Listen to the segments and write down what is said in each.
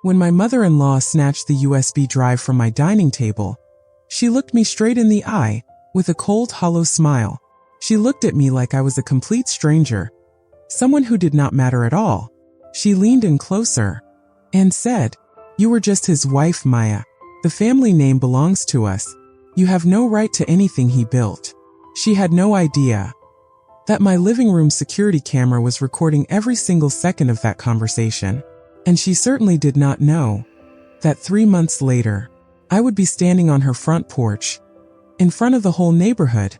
When my mother-in-law snatched the USB drive from my dining table, she looked me straight in the eye with a cold, hollow smile. She looked at me like I was a complete stranger, someone who did not matter at all. She leaned in closer and said, "You were just his wife, Maya. The family name belongs to us. You have no right to anything he built." She had no idea that my living room security camera was recording every single second of that conversation. And she certainly did not know that 3 months later, I would be standing on her front porch, in front of the whole neighborhood,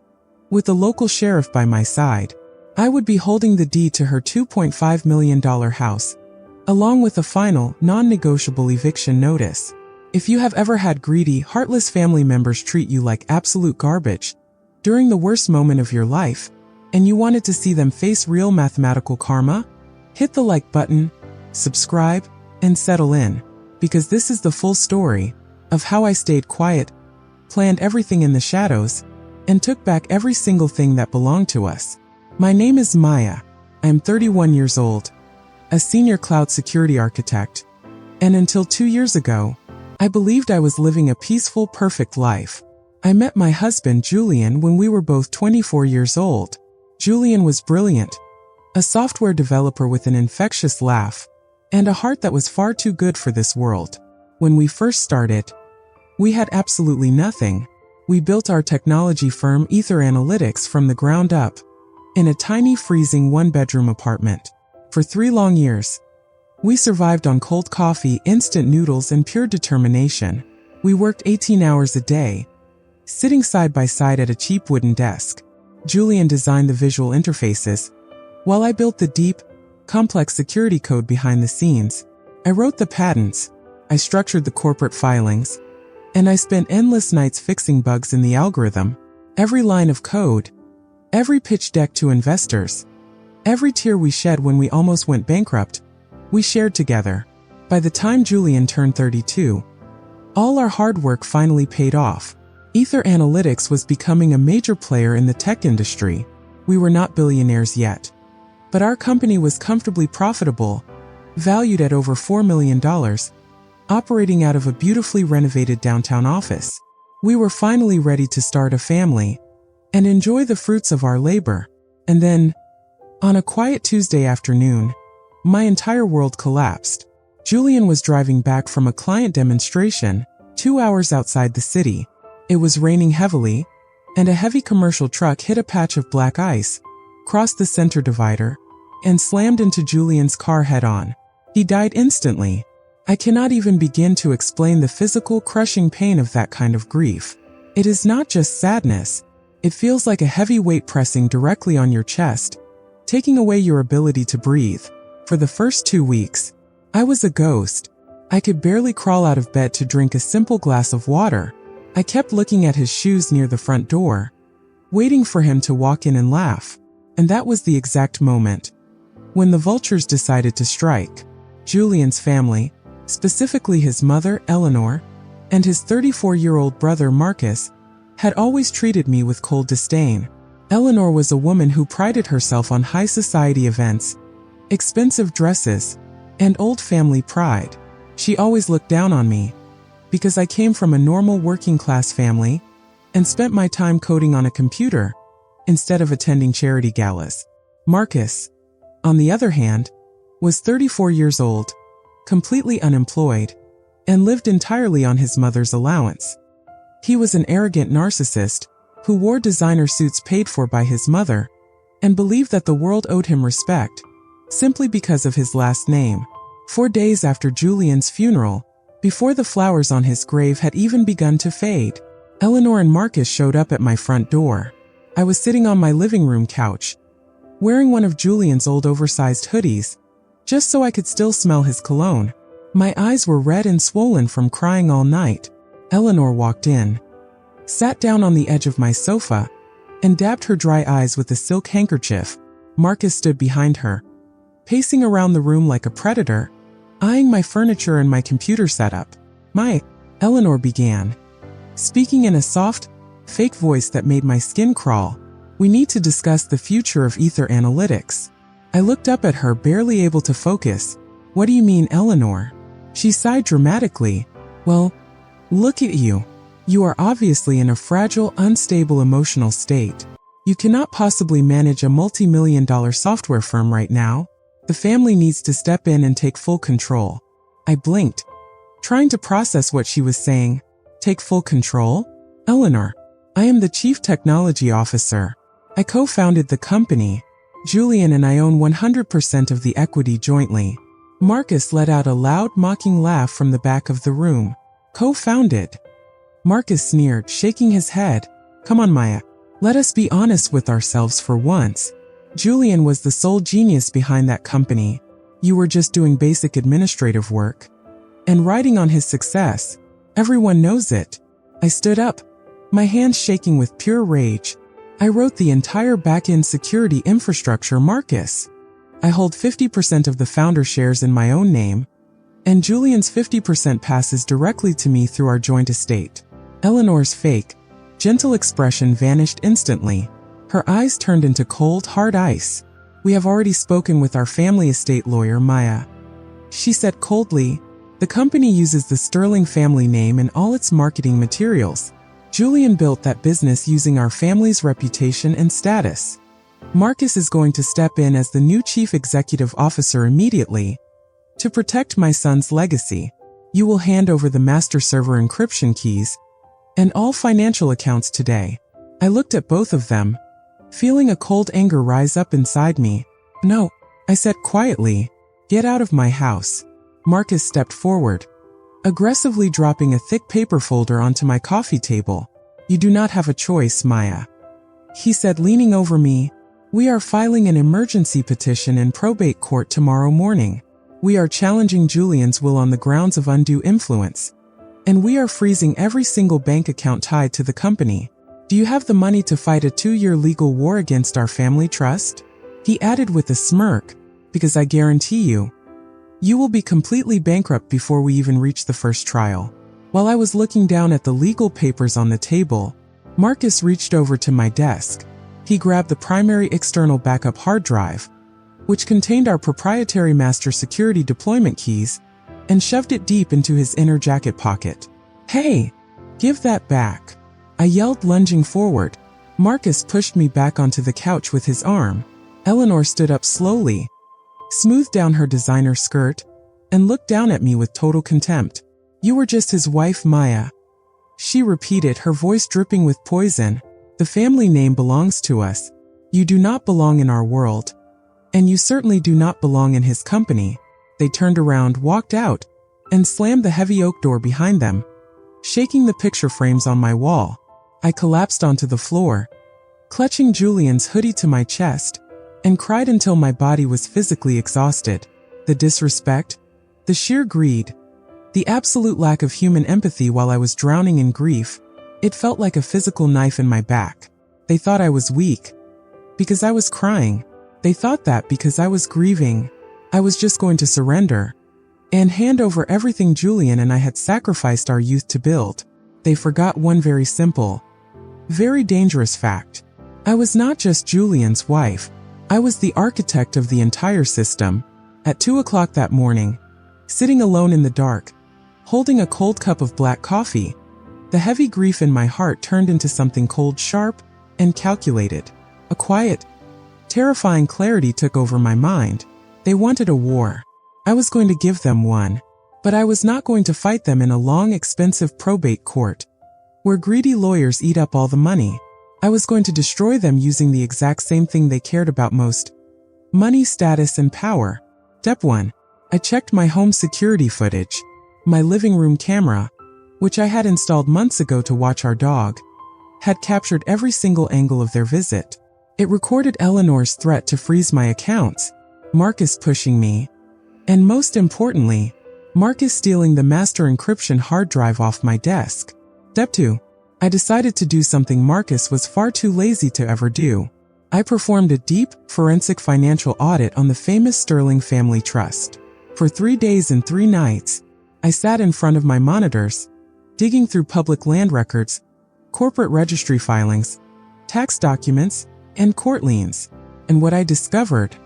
with the local sheriff by my side. I would be holding the deed to her $2.5 million house, along with a final, non-negotiable eviction notice. If you have ever had greedy, heartless family members treat you like absolute garbage during the worst moment of your life, and you wanted to see them face real mathematical karma, hit the like button, subscribe, and settle in, because this is the full story of how I stayed quiet, planned everything in the shadows, and took back every single thing that belonged to us. My name is Maya. I am 31 years old, a senior cloud security architect, and until 2 years ago, I believed I was living a peaceful, perfect life. I met my husband, Julian, when we were both 24 years old. Julian was brilliant, a software developer with an infectious laugh, and a heart that was far too good for this world. When we first started, we had absolutely nothing. We built our technology firm Ether Analytics from the ground up, in a tiny freezing one-bedroom apartment. For 3 long years, we survived on cold coffee, instant noodles, and pure determination. We worked 18 hours a day, sitting side by side at a cheap wooden desk. Julian designed the visual interfaces, while I built the deep, complex security code behind the scenes. I wrote the patents, I structured the corporate filings, and I spent endless nights fixing bugs in the algorithm. Every line of code, every pitch deck to investors, every tear we shed when we almost went bankrupt, we shared together. By the time Julian turned 32, all our hard work finally paid off. Ether Analytics was becoming a major player in the tech industry. We were not billionaires yet, but our company was comfortably profitable, valued at over $4 million, operating out of a beautifully renovated downtown office. We were finally ready to start a family and enjoy the fruits of our labor. And then, on a quiet Tuesday afternoon, my entire world collapsed. Julian was driving back from a client demonstration 2 hours outside the city. It was raining heavily, and a heavy commercial truck hit a patch of black ice, crossed the center divider, and slammed into Julian's car head-on. He died instantly. I cannot even begin to explain the physical, crushing pain of that kind of grief. It is not just sadness. It feels like a heavy weight pressing directly on your chest, taking away your ability to breathe. For the first 2 weeks, I was a ghost. I could barely crawl out of bed to drink a simple glass of water. I kept looking at his shoes near the front door, waiting for him to walk in and laugh. And that was the exact moment when the vultures decided to strike. Julian's family, specifically his mother, Eleanor, and his 34-year-old brother, Marcus, had always treated me with cold disdain. Eleanor was a woman who prided herself on high society events, expensive dresses, and old family pride. She always looked down on me, because I came from a normal working-class family and spent my time coding on a computer instead of attending charity galas. Marcus, on the other hand, was 34 years old, completely unemployed, and lived entirely on his mother's allowance. He was an arrogant narcissist who wore designer suits paid for by his mother and believed that the world owed him respect simply because of his last name. 4 days after Julian's funeral, before the flowers on his grave had even begun to fade, Eleanor and Marcus showed up at my front door. I was sitting on my living room couch, wearing one of Julian's old oversized hoodies, just so I could still smell his cologne. My eyes were red and swollen from crying all night. Eleanor walked in, sat down on the edge of my sofa, and dabbed her dry eyes with a silk handkerchief. Marcus stood behind her, pacing around the room like a predator, eyeing my furniture and my computer setup. Eleanor began, speaking in a soft, fake voice that made my skin crawl. "We need to discuss the future of Ether Analytics." I looked up at her, barely able to focus. "What do you mean, Eleanor?" She sighed dramatically. Well, look at you. You are obviously in a fragile, unstable emotional state. You cannot possibly manage a multi-million-dollar software firm right now. The family needs to step in and take full control. I blinked, trying to process what she was saying. Take full control? Eleanor, I am the Chief Technology Officer. I co-founded the company. Julian and I own 100% of the equity jointly. Marcus let out a loud, mocking laugh from the back of the room. Co-founded? Marcus sneered, shaking his head. Come on, Maya. Let us be honest with ourselves for once. Julian was the sole genius behind that company. You were just doing basic administrative work. And riding on his success. Everyone knows it. I stood up, my hands shaking with pure rage. I wrote the entire back-end security infrastructure, Marcus. I hold 50% of the founder shares in my own name, and Julian's 50% passes directly to me through our joint estate. Eleanor's fake, gentle expression vanished instantly. Her eyes turned into cold, hard ice. We have already spoken with our family estate lawyer, Maya. She said coldly, the company uses the Sterling family name in all its marketing materials. Julian built that business using our family's reputation and status. Marcus is going to step in as the new chief executive officer immediately. To protect my son's legacy, you will hand over the master server encryption keys and all financial accounts today. I looked at both of them, feeling a cold anger rise up inside me. No, I said quietly, get out of my house. Marcus stepped forward, aggressively dropping a thick paper folder onto my coffee table. You do not have a choice, Maya. He said, leaning over me. We are filing an emergency petition in probate court tomorrow morning. We are challenging Julian's will on the grounds of undue influence. And we are freezing every single bank account tied to the company. Do you have the money to fight a 2-year legal war against our family trust? He added with a smirk, because I guarantee you, you will be completely bankrupt before we even reach the first trial. While I was looking down at the legal papers on the table, Marcus reached over to my desk. He grabbed the primary external backup hard drive, which contained our proprietary master security deployment keys, and shoved it deep into his inner jacket pocket. Hey, give that back. I yelled, lunging forward. Marcus pushed me back onto the couch with his arm. Eleanor stood up slowly, smoothed down her designer skirt, and looked down at me with total contempt. You were just his wife, Maya. She repeated, her voice dripping with poison. The family name belongs to us. You do not belong in our world. And you certainly do not belong in his company. They turned around, walked out, and slammed the heavy oak door behind them, shaking the picture frames on my wall. I collapsed onto the floor, clutching Julian's hoodie to my chest, and cried until my body was physically exhausted. The disrespect, the sheer greed, the absolute lack of human empathy while I was drowning in grief, it felt like a physical knife in my back. They thought I was weak, because I was crying. They thought that because I was grieving, I was just going to surrender, and hand over everything Julian and I had sacrificed our youth to build. They forgot one very simple, very dangerous fact. I was not just Julian's wife. I was the architect of the entire system. At 2 o'clock that morning, sitting alone in the dark, holding a cold cup of black coffee, the heavy grief in my heart turned into something cold, sharp, and calculated. A quiet, terrifying clarity took over my mind. They wanted a war. I was going to give them one, but I was not going to fight them in a long, expensive probate court, where greedy lawyers eat up all the money. I was going to destroy them using the exact same thing they cared about most: money, status, and power. Step 1. I checked my home security footage. My living room camera, which I had installed months ago to watch our dog, had captured every single angle of their visit. It recorded Eleanor's threat to freeze my accounts, Marcus pushing me, and most importantly, Marcus stealing the master encryption hard drive off my desk. Step 2. I decided to do something Marcus was far too lazy to ever do. I performed a deep, forensic financial audit on the famous Sterling Family Trust. For 3 days and 3 nights, I sat in front of my monitors, digging through public land records, corporate registry filings, tax documents, and court liens. And what I discovered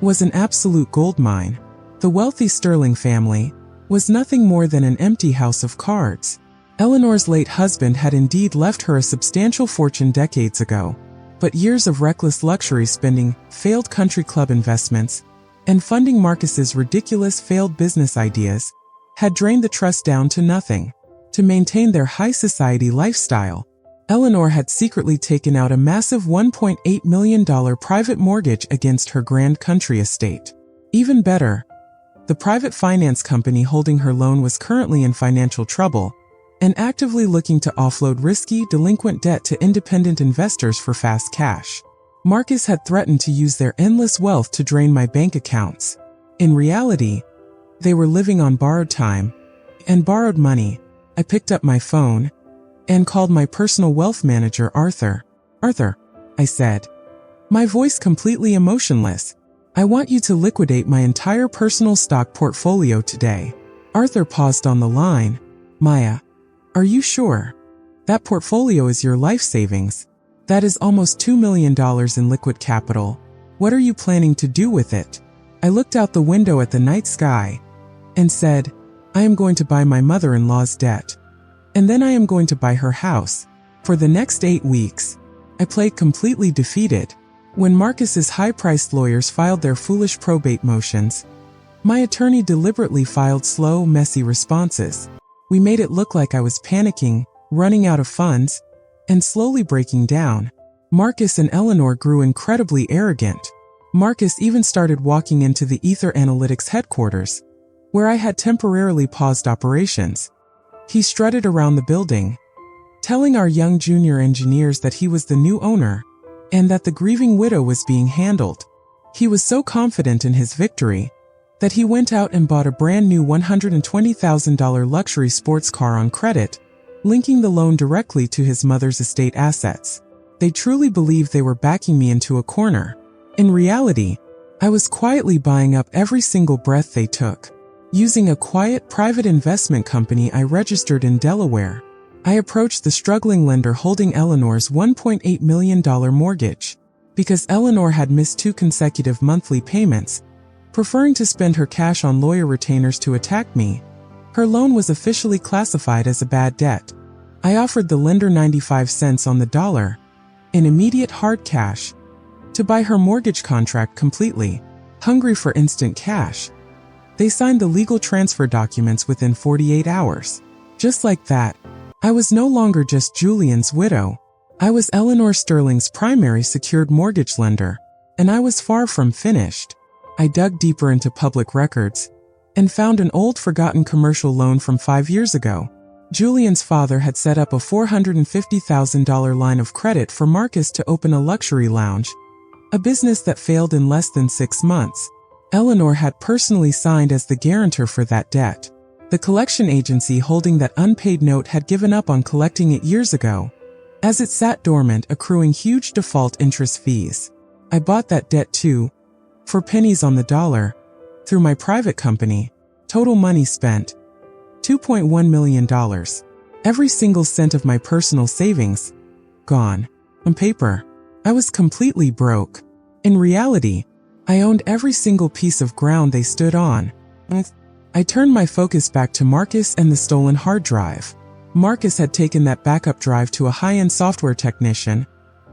was an absolute goldmine. The wealthy Sterling family, was nothing more than an empty house of cards. Eleanor's late husband had indeed left her a substantial fortune decades ago, but years of reckless luxury spending, failed country club investments, and funding Marcus's ridiculous failed business ideas had drained the trust down to nothing. To maintain their high society lifestyle, Eleanor had secretly taken out a massive $1.8 million private mortgage against her grand country estate. Even better, the private finance company holding her loan was currently in financial trouble and actively looking to offload risky, delinquent debt to independent investors for fast cash. Marcus had threatened to use their endless wealth to drain my bank accounts. In reality, they were living on borrowed time and borrowed money. I picked up my phone and called my personal wealth manager, Arthur. "Arthur," I said, my voice completely emotionless, "I want you to liquidate my entire personal stock portfolio today." Arthur paused on the line. "Maya, are you sure? That portfolio is your life savings. That is almost $2 million in liquid capital. What are you planning to do with it?" I looked out the window at the night sky and said, "I am going to buy my mother-in-law's debt. And then I am going to buy her house." For the next 8 weeks, I played completely defeated. When Marcus's high-priced lawyers filed their foolish probate motions, my attorney deliberately filed slow, messy responses. We made it look like I was panicking, running out of funds, and slowly breaking down. Marcus and Eleanor grew incredibly arrogant. Marcus even started walking into the Ether Analytics headquarters, where I had temporarily paused operations. He strutted around the building, telling our young junior engineers that he was the new owner and that the grieving widow was being handled. He was so confident in his victory that he went out and bought a brand new $120,000 luxury sports car on credit, linking the loan directly to his mother's estate assets. They truly believed they were backing me into a corner. In reality, I was quietly buying up every single breath they took. Using a quiet private investment company I registered in Delaware, I approached the struggling lender holding Eleanor's $1.8 million mortgage. Because Eleanor had missed 2 consecutive monthly payments, preferring to spend her cash on lawyer retainers to attack me, her loan was officially classified as a bad debt. I offered the lender 95 cents on the dollar, in immediate hard cash, to buy her mortgage contract completely. Hungry for instant cash, they signed the legal transfer documents within 48 hours. Just like that, I was no longer just Julian's widow. I was Eleanor Sterling's primary secured mortgage lender, and I was far from finished. I dug deeper into public records and found an old forgotten commercial loan from 5 years ago. Julian's father had set up a $450,000 line of credit for Marcus to open a luxury lounge, a business that failed in less than 6 months. Eleanor had personally signed as the guarantor for that debt. The collection agency holding that unpaid note had given up on collecting it years ago, as it sat dormant accruing huge default interest fees. I bought that debt too, for pennies on the dollar, through my private company. Total money spent, $2.1 million. Every single cent of my personal savings, gone. On paper, I was completely broke. In reality, I owned every single piece of ground they stood on. I turned my focus back to Marcus and the stolen hard drive. Marcus had taken that backup drive to a high-end software technician,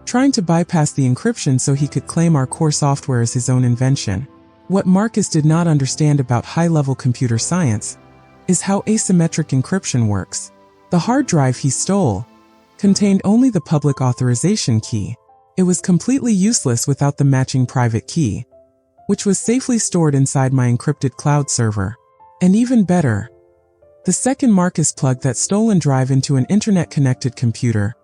trying to bypass the encryption so he could claim our core software as his own invention. What Marcus did not understand about high-level computer science is how asymmetric encryption works. The hard drive he stole contained only the public authorization key. It was completely useless without the matching private key, which was safely stored inside my encrypted cloud server. And even better, the second Marcus plugged that stolen drive into an internet-connected computer,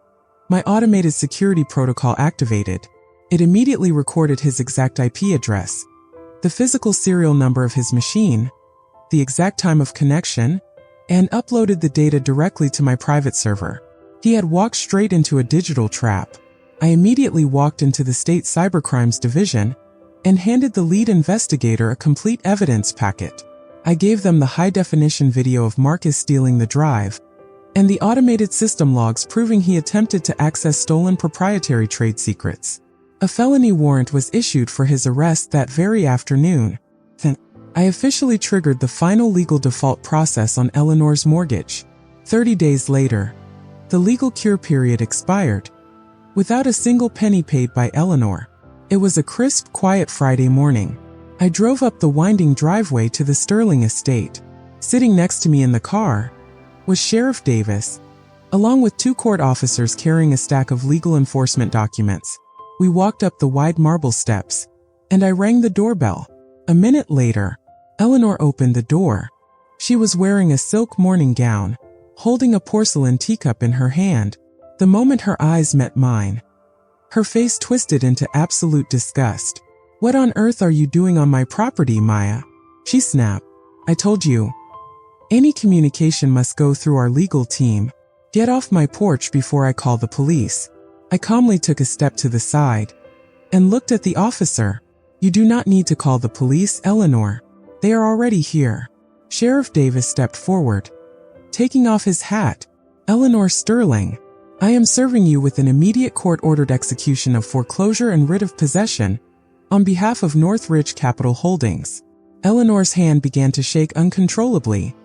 my automated security protocol activated. It immediately recorded his exact IP address, the physical serial number of his machine, the exact time of connection, and uploaded the data directly to my private server. He had walked straight into a digital trap. I immediately walked into the state cybercrimes division and handed the lead investigator a complete evidence packet. I gave them the high-definition video of Marcus stealing the drive and the automated system logs proving he attempted to access stolen proprietary trade secrets. A felony warrant was issued for his arrest that very afternoon. I officially triggered the final legal default process on Eleanor's mortgage. 30 days later, the legal cure period expired, without a single penny paid by Eleanor. It was a crisp, quiet Friday morning. I drove up the winding driveway to the Sterling estate. Sitting next to me in the car was Sheriff Davis, along with 2 court officers carrying a stack of legal enforcement documents. We walked up the wide marble steps, and I rang the doorbell. A minute later, Eleanor opened the door. She was wearing a silk morning gown, holding a porcelain teacup in her hand. The moment her eyes met mine, her face twisted into absolute disgust. "What on earth are you doing on my property, Maya?" she snapped. "I told you. Any communication must go through our legal team. Get off my porch before I call the police." I calmly took a step to the side and looked at the officer. "You do not need to call the police, Eleanor. They are already here." Sheriff Davis stepped forward, taking off his hat. "Eleanor Sterling, I am serving you with an immediate court-ordered execution of foreclosure and writ of possession on behalf of Northridge Capital Holdings." Eleanor's hand began to shake uncontrollably,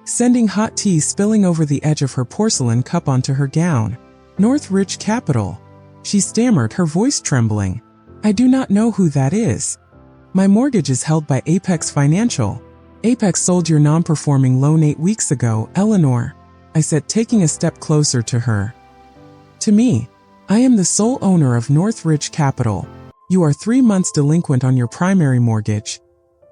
sending hot tea spilling over the edge of her porcelain cup onto her gown. "Northridge Capital," she stammered, her voice trembling. "I do not know who that is. My mortgage is held by Apex Financial. Apex sold your non-performing loan 8 weeks ago, Eleanor," I said, taking a step closer to her. "To me, I am the sole owner of Northridge Capital. You are 3 months delinquent on your primary mortgage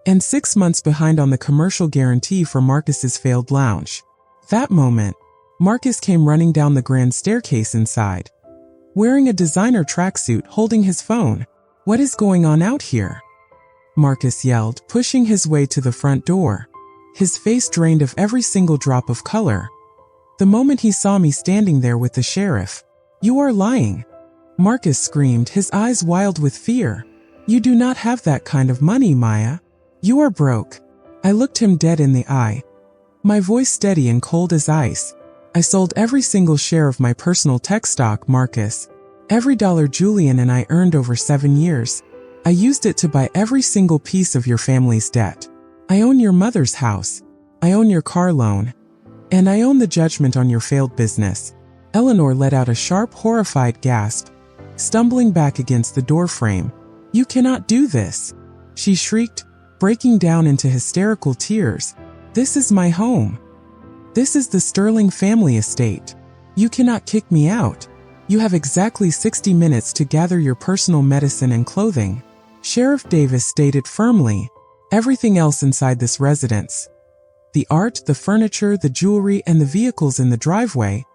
and 6 months behind on the commercial guarantee for Marcus's failed lounge." That moment, Marcus came running down the grand staircase inside, wearing a designer tracksuit, holding his phone. "What is going on out here?" Marcus yelled, pushing his way to the front door. His face drained of every single drop of color the moment he saw me standing there with the sheriff. "You are lying," Marcus screamed, his eyes wild with fear. "You do not have that kind of money, Maya. You are broke." I looked him dead in the eye, my voice steady and cold as ice. "I sold every single share of my personal tech stock, Marcus. Every dollar Julian and I earned over 7 years. I used it to buy every single piece of your family's debt. I own your mother's house. I own your car loan. And I own the judgment on your failed business." Eleanor let out a sharp, horrified gasp, stumbling back against the doorframe. "You cannot do this," she shrieked, breaking down into hysterical tears. "This is my home. This is the Sterling family estate. You cannot kick me out. You have exactly 60 minutes to gather your personal medicine and clothing," Sheriff Davis stated firmly. "Everything else inside this residence, the art, the furniture, the jewelry, and the vehicles in the driveway,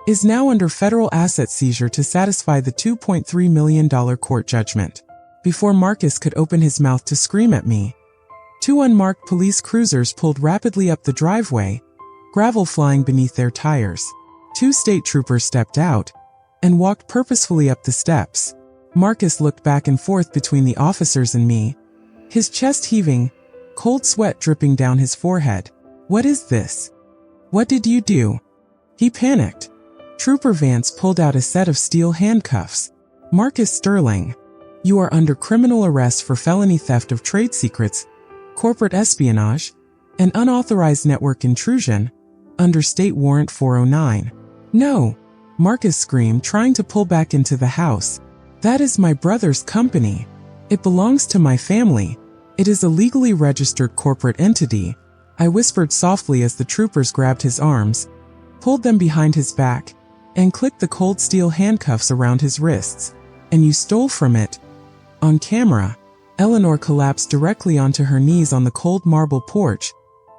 is now under federal asset seizure to satisfy the $2.3 million court judgment." Before Marcus could open his mouth to scream at me, 2 unmarked police cruisers pulled rapidly up the driveway, gravel flying beneath their tires. 2 state troopers stepped out and walked purposefully up the steps. Marcus looked back and forth between the officers and me, his chest heaving, cold sweat dripping down his forehead. "What is this? What did you do?" he panicked. Trooper Vance pulled out a set of steel handcuffs. "Marcus Sterling, you are under criminal arrest for felony theft of trade secrets, corporate espionage, and unauthorized network intrusion, under State Warrant 409. "No," Marcus screamed, trying to pull back into the house. "That is my brother's company. It belongs to my family. It is a legally registered corporate entity," I whispered softly as the troopers grabbed his arms, pulled them behind his back, and clicked the cold steel handcuffs around his wrists. "And you stole from it." On camera, Eleanor collapsed directly onto her knees on the cold marble porch,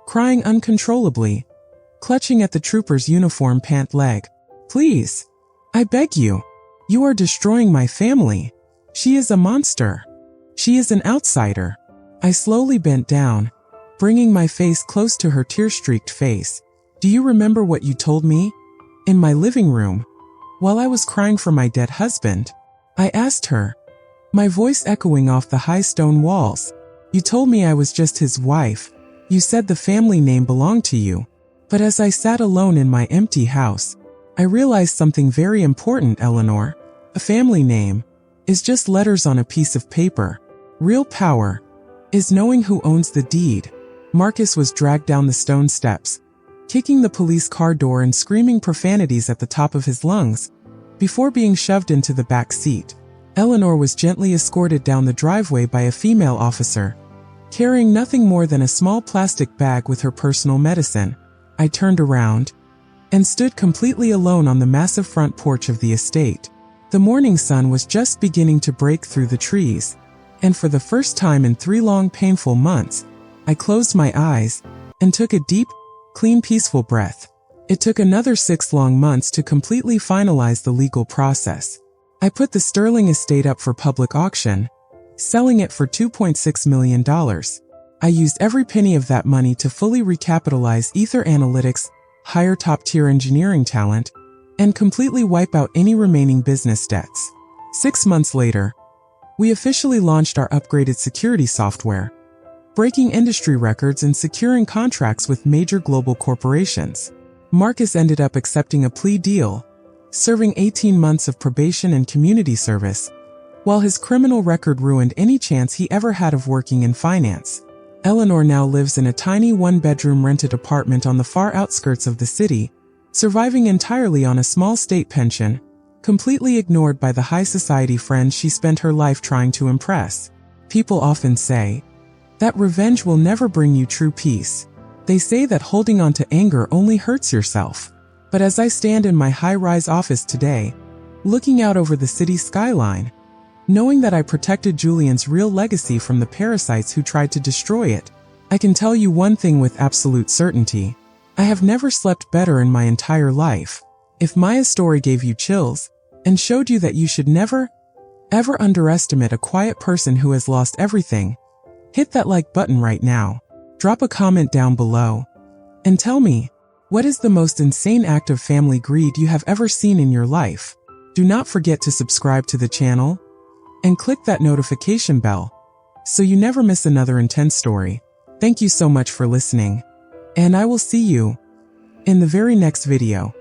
crying uncontrollably, clutching at the trooper's uniform pant leg. "Please, I beg you. You are destroying my family. She is a monster. She is an outsider." I slowly bent down, bringing my face close to her tear-streaked face. "Do you remember what you told me? In my living room, while I was crying for my dead husband?" I asked her, my voice echoing off the high stone walls. "You told me I was just his wife. You said the family name belonged to you. But as I sat alone in my empty house, I realized something very important, Eleanor. A family name is just letters on a piece of paper. Real power is knowing who owns the deed." Marcus was dragged down the stone steps, kicking the police car door and screaming profanities at the top of his lungs, before being shoved into the back seat. Eleanor was gently escorted down the driveway by a female officer, carrying nothing more than a small plastic bag with her personal medicine. I turned around and stood completely alone on the massive front porch of the estate. The morning sun was just beginning to break through the trees, and for the first time in 3 long painful months, I closed my eyes and took a deep, clean, peaceful breath. It took another 6 long months to completely finalize the legal process. I put the Sterling estate up for public auction, selling it for $2.6 million. I used every penny of that money to fully recapitalize Ether Analytics, hire top-tier engineering talent, and completely wipe out any remaining business debts. 6 months later, we officially launched our upgraded security software, breaking industry records and securing contracts with major global corporations. Marcus ended up accepting a plea deal, serving 18 months of probation and community service, while his criminal record ruined any chance he ever had of working in finance. Eleanor now lives in a tiny 1-bedroom rented apartment on the far outskirts of the city, surviving entirely on a small state pension, completely ignored by the high society friends she spent her life trying to impress. People often say that revenge will never bring you true peace. They say that holding on to anger only hurts yourself. But as I stand in my high-rise office today, looking out over the city skyline, knowing that I protected Julian's real legacy from the parasites who tried to destroy it, I can tell you one thing with absolute certainty. I have never slept better in my entire life. If Maya's story gave you chills and showed you that you should never, ever underestimate a quiet person who has lost everything, hit that like button right now. Drop a comment down below and tell me, what is the most insane act of family greed you have ever seen in your life? Do not forget to subscribe to the channel and click that notification bell so you never miss another intense story. Thank you so much for listening, and I will see you in the very next video.